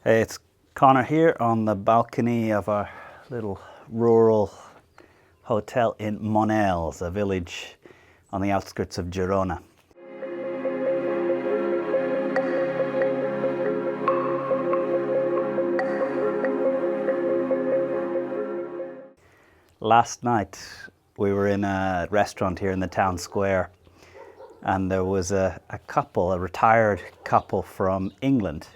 Hey, it's Conor here on the balcony of our little rural hotel in Neill, a village on the outskirts of Girona. Last night we were in a restaurant here in the town square, and there was a retired couple from England,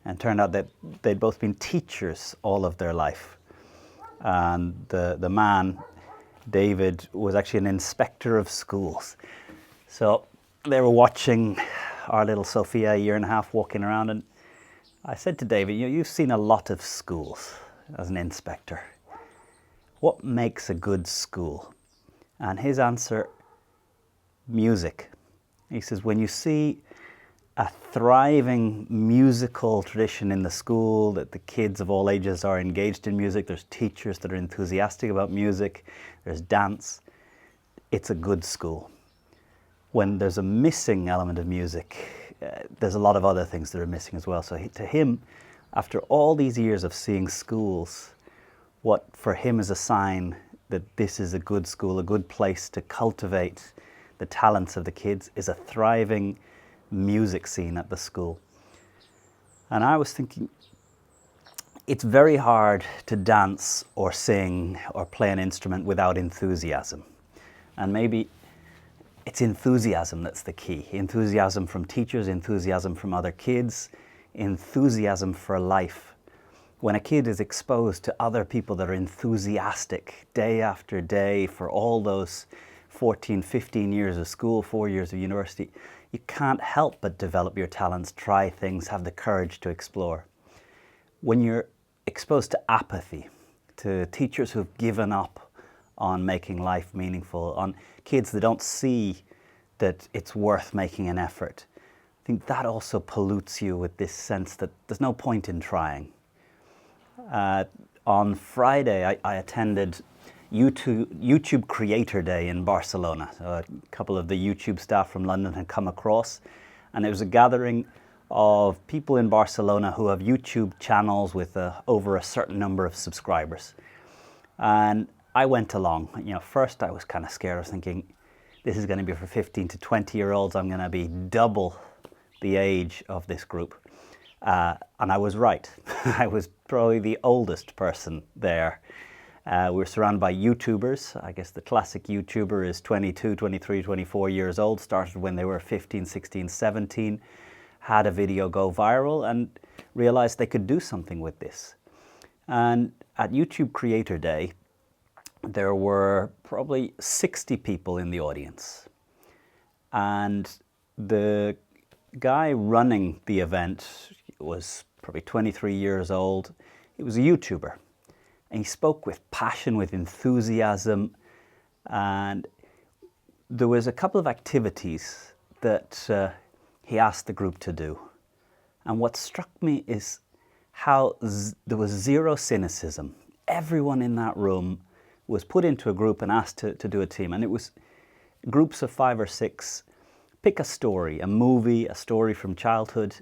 and it turned out that they'd both been teachers all of their life. And the man, David, was actually an inspector of schools. So they were watching our little Sophia, a year and a half, walking around, and I said to David, you've seen a lot of schools as an inspector. What makes a good school? And his answer, music. He says, when you see a thriving musical tradition in the school, that the kids of all ages are engaged in music, there's teachers that are enthusiastic about music, there's dance, it's a good school. When there's a missing element of music, there's a lot of other things that are missing as well. So to him, after all these years of seeing schools, what for him is a sign that this is a good school, a good place to cultivate the talents of the kids, is a thriving music scene at the school. And I was thinking, it's very hard to dance or sing or play an instrument without enthusiasm. And maybe it's enthusiasm that's the key. Enthusiasm from teachers, enthusiasm from other kids, enthusiasm for life. When a kid is exposed to other people that are enthusiastic day after day for all those 14, 15 years of school, 4 years of university, you can't help but develop your talents, try things, have the courage to explore. When you're exposed to apathy, to teachers who've given up on making life meaningful, on kids that don't see that it's worth making an effort, I think that also pollutes you with this sense that there's no point in trying. On Friday, I attended YouTube Creator Day in Barcelona. So a couple of the YouTube staff from London had come across, and it was a gathering of people in Barcelona who have YouTube channels with over a certain number of subscribers. And I went along. First I was kind of scared. I was thinking, this is going to be for 15 to 20-year-olds. I'm going to be double the age of this group. And I was right. I was probably the oldest person there. We're surrounded by YouTubers. I guess the classic YouTuber is 22, 23, 24 years old, started when they were 15, 16, 17, had a video go viral and realized they could do something with this. And at YouTube Creator Day, there were probably 60 people in the audience. And the guy running the event was probably 23 years old. He was a YouTuber. And he spoke with passion, with enthusiasm, and there was a couple of activities that he asked the group to do. And what struck me is how there was zero cynicism. Everyone in that room was put into a group and asked to do a team. And it was groups of 5 or 6, pick a story, a movie, a story from childhood,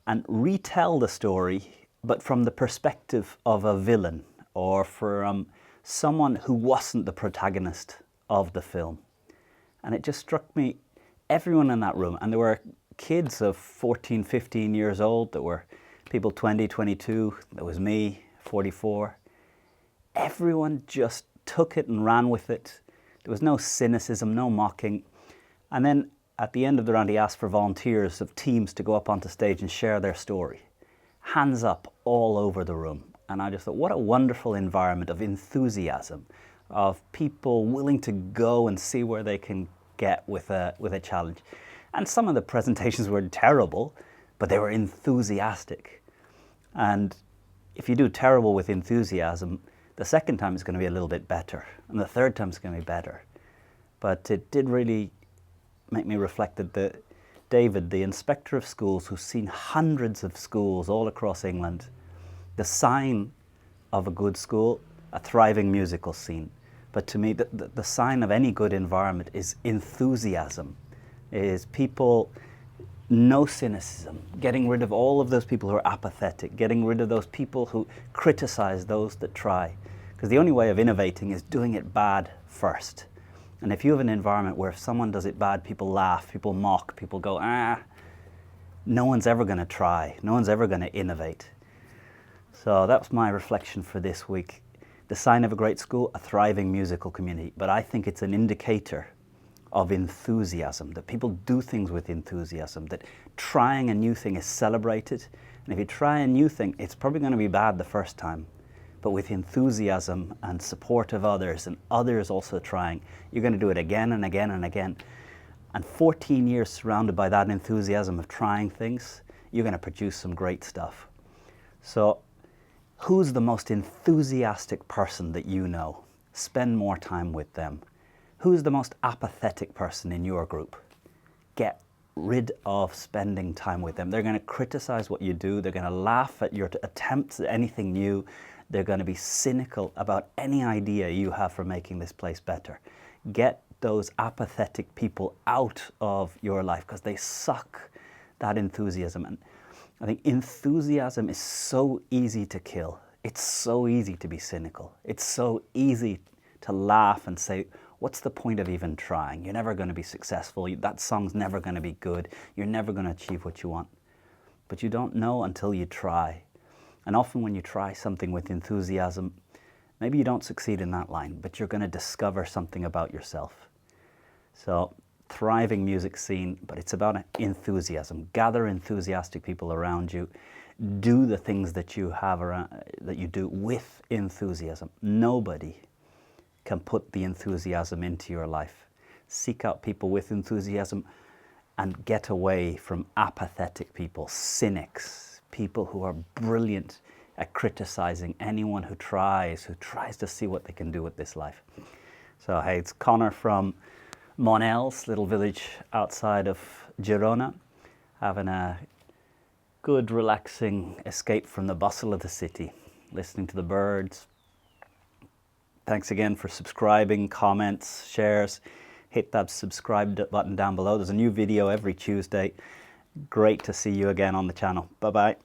and retell the story, but from the perspective of a villain, or from someone who wasn't the protagonist of the film. And it just struck me, everyone in that room, and there were kids of 14, 15 years old, there were people 20, 22, there was me, 44. Everyone just took it and ran with it. There was no cynicism, no mocking. And then at the end of the round, he asked for volunteers of teams to go up onto stage and share their story. Hands up all over the room. And I just thought, what a wonderful environment of enthusiasm, of people willing to go and see where they can get with a challenge. And some of the presentations were terrible, but they were enthusiastic. And if you do terrible with enthusiasm, the second time it's going to be a little bit better, and the third time it's going to be better. But it did really make me reflect that David, the inspector of schools who's seen hundreds of schools all across England, the sign of a good school, a thriving musical scene. But to me, the sign of any good environment is enthusiasm, is people no cynicism, getting rid of all of those people who are apathetic, getting rid of those people who criticize those that try. Because the only way of innovating is doing it bad first. And if you have an environment where if someone does it bad, people laugh, people mock, people go, no one's ever going to try, no one's ever going to innovate. So that's my reflection for this week. The sign of a great school, a thriving musical community. But I think it's an indicator of enthusiasm, that people do things with enthusiasm, that trying a new thing is celebrated. And if you try a new thing, it's probably going to be bad the first time. But with enthusiasm and support of others, and others also trying, you're going to do it again and again and again. And 14 years surrounded by that enthusiasm of trying things, you're going to produce some great stuff. So who's the most enthusiastic person that you know? Spend more time with them. Who's the most apathetic person in your group? Get rid of spending time with them. They're going to criticize what you do. They're going to laugh at your attempts at anything new. They're going to be cynical about any idea you have for making this place better. Get those apathetic people out of your life because they suck that enthusiasm. And I think enthusiasm is so easy to kill. It's so easy to be cynical. It's so easy to laugh and say, what's the point of even trying? You're never going to be successful. That song's never going to be good. You're never going to achieve what you want. But you don't know until you try. And often when you try something with enthusiasm, maybe you don't succeed in that line, but you're going to discover something about yourself. So, thriving music scene, but it's about enthusiasm. Gather enthusiastic people around you. Do the things that you have around, that you do with enthusiasm. Nobody can put the enthusiasm into your life. Seek out people with enthusiasm and get away from apathetic people, cynics, people who are brilliant at criticizing anyone who tries to see what they can do with this life. So hey, it's Conor from Neill, little village outside of Girona, having a good relaxing escape from the bustle of the city, listening to the birds. Thanks again for subscribing, comments, shares. Hit that subscribe button down below. There's a new video every Tuesday. Great to see you again on the channel. Bye-bye.